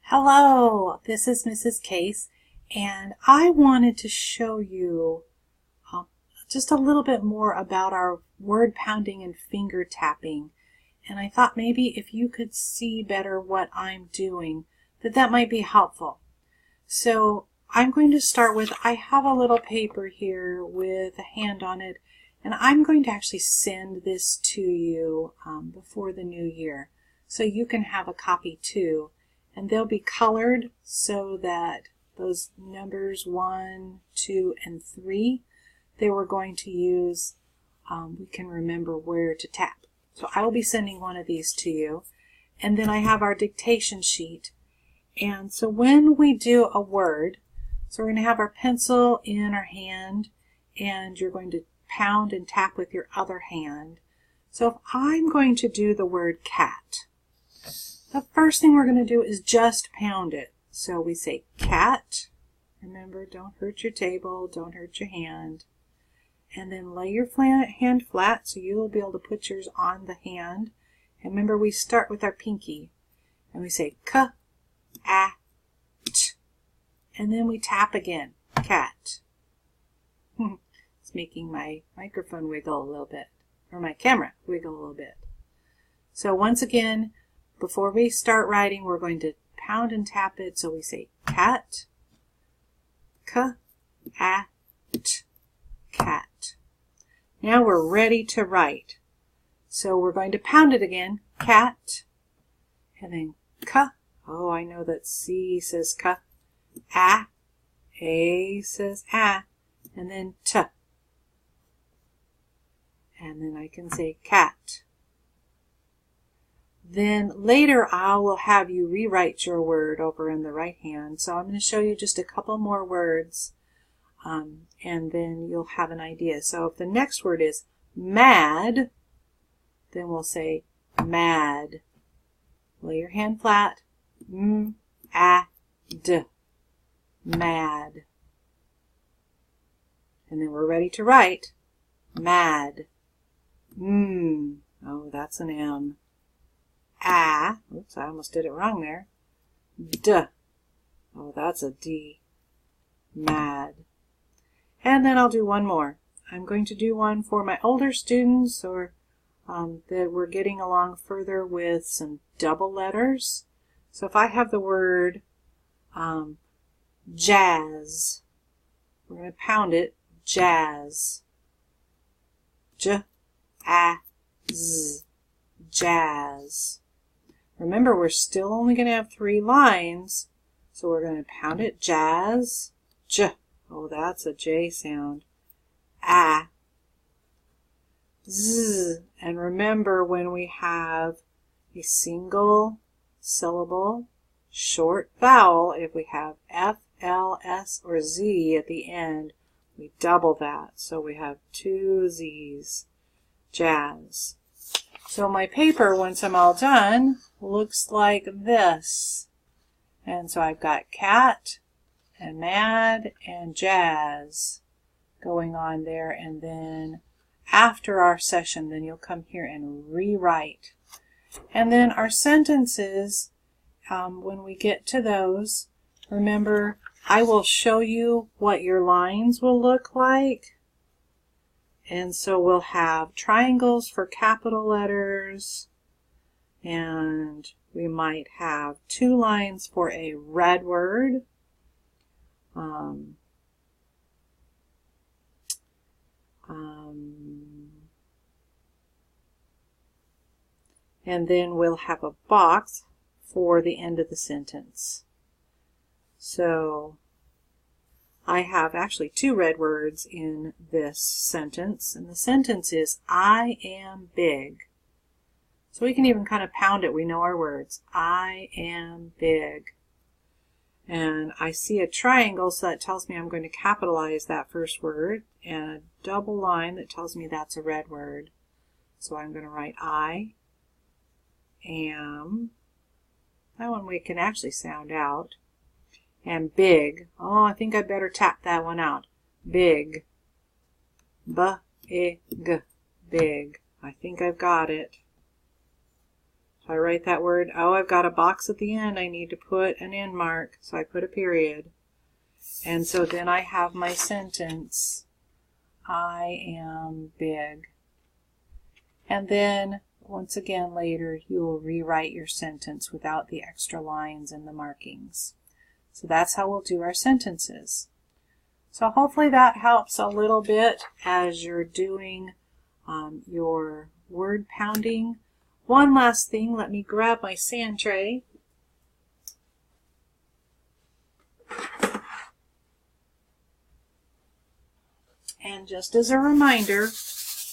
Hello, this is Mrs. Case, and I wanted to show you just a little bit more about our word pounding and finger tapping. And I thought maybe if you could see better what I'm doing, that might be helpful. So I'm going to start with, I have a little paper here with a hand on it, and I'm going to actually send this to you before the new year. So you can have a copy too. And they'll be colored so that those numbers 1, 2, and 3 that we're going to use, we can remember where to tap. So I will be sending one of these to you. And then I have our dictation sheet. And so when we do a word, so we're going to have our pencil in our hand, and you're going to pound and tap with your other hand. So if I'm going to do the word cat, the first thing we're going to do is just pound it. So we say cat. Remember, don't hurt your table, don't hurt your hand. And then lay your hand flat so you'll be able to put yours on the hand. And remember, we start with our pinky. And we say k, a, t. And then we tap again, cat. It's making my microphone wiggle a little bit, or my camera wiggle a little bit. So once again, before we start writing, we're going to pound and tap it. So we say cat, k, a, t, cat. Now we're ready to write. So we're going to pound it again, cat, and then k. Oh, I know that C says k. A says a, and then t. And then I can say cat. Then later I will have you rewrite your word over in the right hand. So I'm going to show you just a couple more words, and then you'll have an idea. So if the next word is mad, then we'll say mad. Lay your hand flat. M-A-D. Mad. And then we're ready to write mad. Oh, that's an M. Oops, I almost did it wrong there. D. Oh, that's a D. Mad. And then I'll do one more. I'm going to do one for my older students, or that we're getting along further with some double letters. So if I have the word jazz, we're going to pound it, jazz. J-A-Z. Jazz. Remember, we're still only going to have 3 lines, so we're going to pound it, jazz, j. Oh, that's a J sound. A. Z. And remember, when we have a single syllable, short vowel, if we have F, L, S, or Z at the end, we double that. So we have 2 Z's. Jazz. So my paper, once I'm all done, looks like this. And so I've got cat and mad and jazz going on there. And then after our session, then you'll come here and rewrite. And then our sentences, when we get to those, remember, I will show you what your lines will look like. And so we'll have triangles for capital letters, and we might have 2 lines for a red word. And then we'll have a box for the end of the sentence. So I have actually 2 red words in this sentence, and the sentence is, I am big. So we can even kind of pound it. We know our words. I am big. And I see a triangle, so that tells me I'm going to capitalize that first word, and a double line that tells me that's a red word. So I'm going to write I am. That one we can actually sound out. And big. Oh, I think I better tap that one out. Big. B-I-G. Big. I think I've got it. If I write that word, oh, I've got a box at the end, I need to put an end mark, so I put a period. And so then I have my sentence, I am big. And then, once again later, you will rewrite your sentence without the extra lines and the markings. So that's how we'll do our sentences. So hopefully that helps a little bit as you're doing your word pounding. One last thing, let me grab my sand tray. And just as a reminder,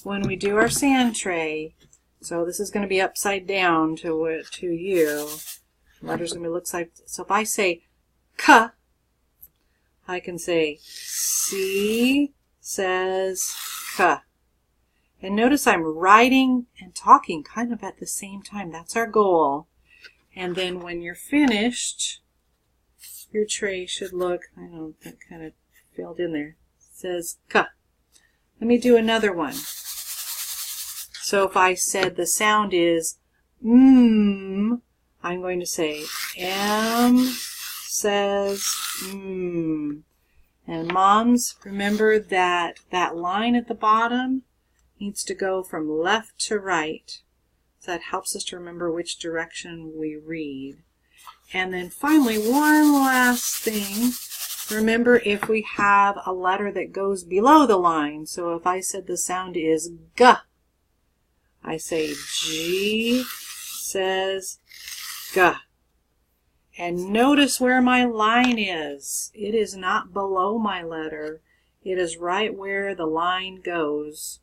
when we do our sand tray, so this is going to be upside down to you. Letters going to look like, so if I say K, I can say C says K. And notice I'm writing and talking kind of at the same time. That's our goal. And then when you're finished, your tray should look, I don't know, that kind of filled in there. It says K. Let me do another one. So if I said the sound is I'm going to say M says And moms, remember that that line at the bottom needs to go from left to right. So that helps us to remember which direction we read. And then finally, one last thing. Remember if we have a letter that goes below the line. So if I said the sound is G, I say G says G. And notice where my line is. It is not below my letter. It is right where the line goes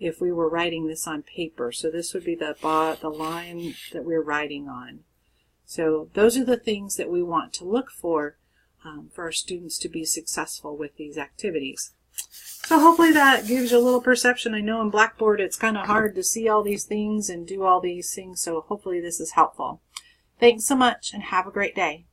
if we were writing this on paper. So this would be the line that we're writing on. So those are the things that we want to look for our students to be successful with these activities. So hopefully that gives you a little perception. I know in Blackboard it's kind of hard to see all these things and do all these things, so hopefully this is helpful. Thanks so much and have a great day.